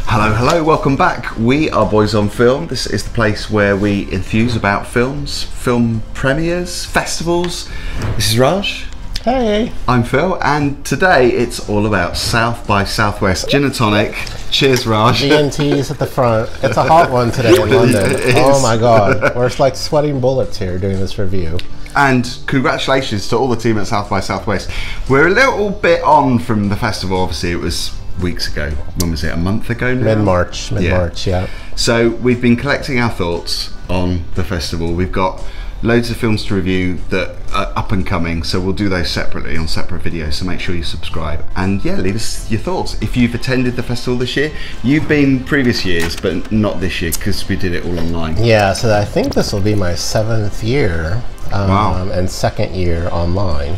Hello, welcome back. We are Boys on Film. This is the place where we enthuse about films, film premieres, festivals. This is Raj. Hey. I'm Phil, and today it's all about South by Southwest. Gin and tonic. Cheers, Raj. B&T's at the front. It's a hot one today in London. Oh my god. We're like sweating bullets here doing this review. And congratulations to all the team at South by Southwest. We're a little bit on from the festival. Obviously, it was weeks ago. When was it? A month ago now? Mid-March, yeah. So we've been collecting our thoughts on the festival. We've got loads of films to review that are up and coming, so we'll do those separately on separate videos, so make sure you subscribe. And yeah, leave us your thoughts. If you've attended the festival this year, you've been previous years, but not this year, because we did it all online. Yeah, so I think this will be my 7th year. Wow. And 2nd year online.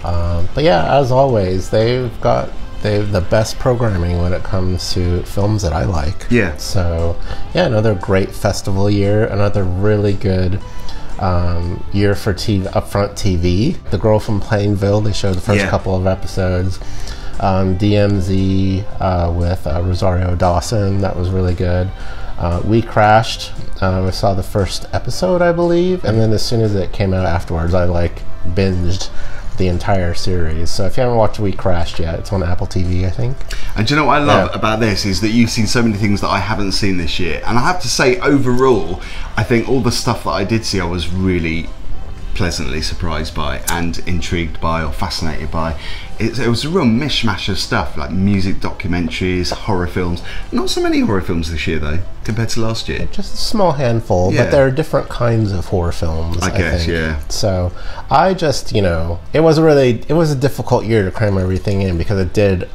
But yeah, as always, they've the best programming when it comes to films that I like. Yeah. So yeah, another great festival year, another really good year for upfront TV. The Girl from Plainville, they showed the first couple of episodes. DMZ with Rosario Dawson, that was really good. We Crashed, we saw the first episode, I believe, and then as soon as it came out afterwards, I like binged the entire series. So if you haven't watched We Crashed yet, it's on Apple TV, I think. And do you know what I love about this is that you've seen so many things that I haven't seen this year, and I have to say overall I think all the stuff that I did see I was really pleasantly surprised by and intrigued by or fascinated by. It was a real mishmash of stuff, like music, documentaries, horror films. Not so many horror films this year though, compared to last year. Just a small handful, but there are different kinds of horror films, I guess, think. Yeah. So I just, it was a difficult year to cram everything in because it did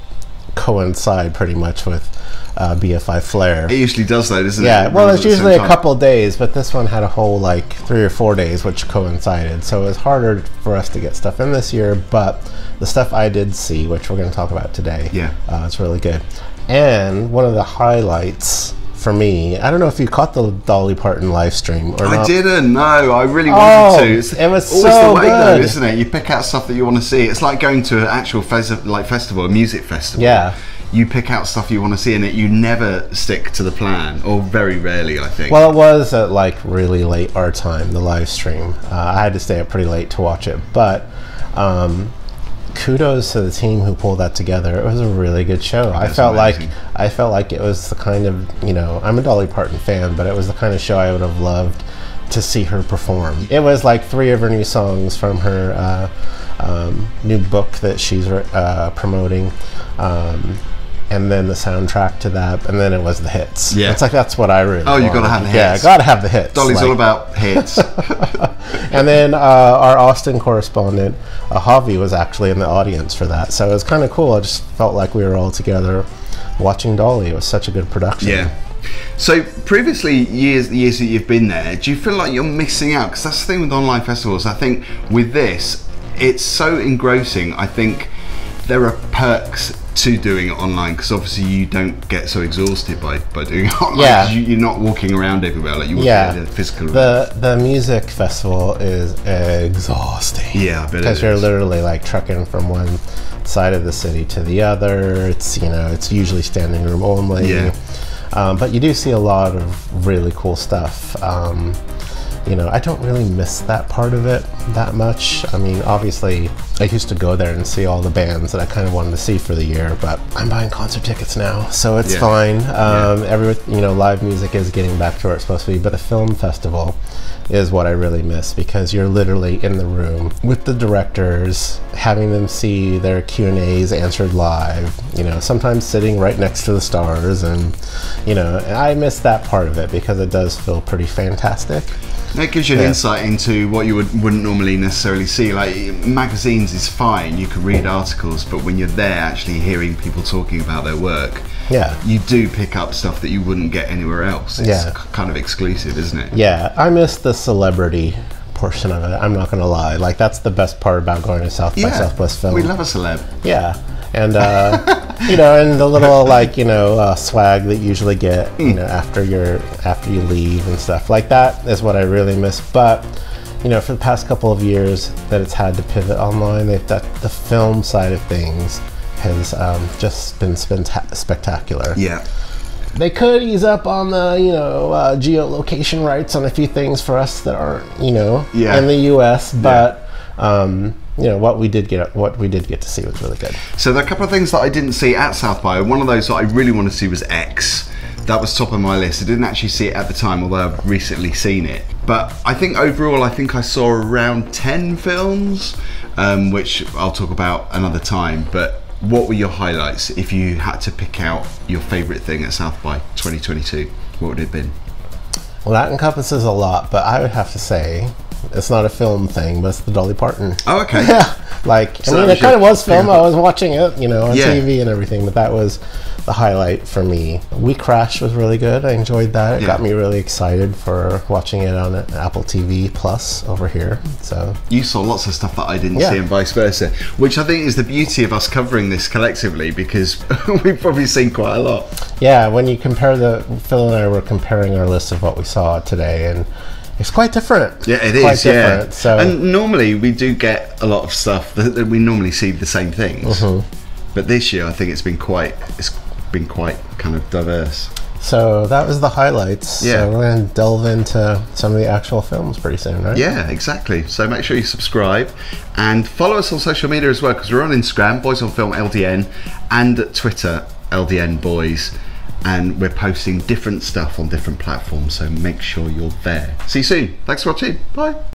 coincide pretty much with BFI Flare. It usually does though, doesn't it? Yeah, well, it's usually a couple days, but this one had a whole like 3 or 4 days which coincided, so it was harder for us to get stuff in this year, but the stuff I did see, which we're going to talk about today, it's really good. And one of the highlights for me, I don't know if you caught the Dolly Parton live stream or not. I didn't, no, I really wanted to. It was always so the way good though, isn't it? You pick out stuff that you want to see. It's like going to an actual festival, a music festival. Yeah. You pick out stuff you want to see in it. You never stick to the plan, or very rarely, I think. Well, it was at like really late our time, the live stream. I had to stay up pretty late to watch it, but kudos to the team who pulled that together. It was a really good show. I felt like it was the kind of, I'm a Dolly Parton fan, but it was the kind of show I would have loved to see her perform. It was like 3 of her new songs from her new book that she's promoting. And then the soundtrack to that, and then it was the hits. Yeah, it's like that's what I really. Oh, you gotta have the hits. Yeah, gotta have the hits. Dolly's all about hits. And then our Austin correspondent, Javi, was actually in the audience for that, so it was kind of cool. I just felt like we were all together watching Dolly. It was such a good production. Yeah. So previously, the years that you've been there, do you feel like you're missing out? Because that's the thing with online festivals. I think with this, it's so engrossing. I think there are perks to doing it online, because obviously you don't get so exhausted by doing it online. Yeah, you're not walking around everywhere like you would in a physical. The music festival is exhausting. Yeah, I bet it is. Because you're literally like trucking from one side of the city to the other. It's it's usually standing room only. Yeah. But you do see a lot of really cool stuff. I don't really miss that part of it that much. I mean, obviously, I used to go there and see all the bands that I kind of wanted to see for the year, but I'm buying concert tickets now, so it's fine. Live music is getting back to where it's supposed to be, but the film festival is what I really miss, because you're literally in the room with the directors, having them see their Q&As answered live, sometimes sitting right next to the stars, and I miss that part of it because it does feel pretty fantastic. It gives you an insight into what you wouldn't normally necessarily see. Like magazines is fine, you can read articles, but when you're there actually hearing people talking about their work, you do pick up stuff that you wouldn't get anywhere else. It's kind of exclusive, isn't it? Yeah, I miss the celebrity portion of it, I'm not gonna lie. Like, that's the best part about going to South by Southwest Film. We love a celeb. Yeah. And and the little swag that you usually get after you leave and stuff like that is what I really miss. But you know, for the past couple of years that it's had to pivot online, that the film side of things has just been spectacular. Yeah. They could ease up on the, you know, geolocation rights on a few things for us that aren't, you know, in the US, but you know, what we did get to see was really good. So there are a couple of things that I didn't see at South by. One of those that I really want to see was X. That was top of my list. I didn't actually see it at the time, although I've recently seen it. But I think overall, I think I saw around 10 films, which I'll talk about another time. But what were your highlights if you had to pick out your favourite thing at South by 2022? What would it have been? Well, that encompasses a lot, but I would have to say it's not a film thing, but it's the Dolly Parton. Oh, okay. Yeah, like, so I mean, it kind of was film. I was watching it, you know, on TV and everything, but that was the highlight for me. We Crashed was really good. I enjoyed that. It got me really excited for watching it on Apple TV Plus over here. So you saw lots of stuff that I didn't see, and vice versa, which I think is the beauty of us covering this collectively, because we've probably seen quite a lot. Yeah, when you compare Phil and I were comparing our list of what we saw today, and it's quite different. Yeah, it is. Yeah. So, and normally we do get a lot of stuff that we normally see the same things, but this year I think it's been quite kind of diverse. So that was the highlights. Yeah. So we're going to delve into some of the actual films pretty soon, right? Yeah, exactly. So make sure you subscribe and follow us on social media as well, because we're on Instagram, Boys on Film LDN, and Twitter, LDN Boys. And we're posting different stuff on different platforms, so make sure you're there. See you soon. Thanks for watching. Bye.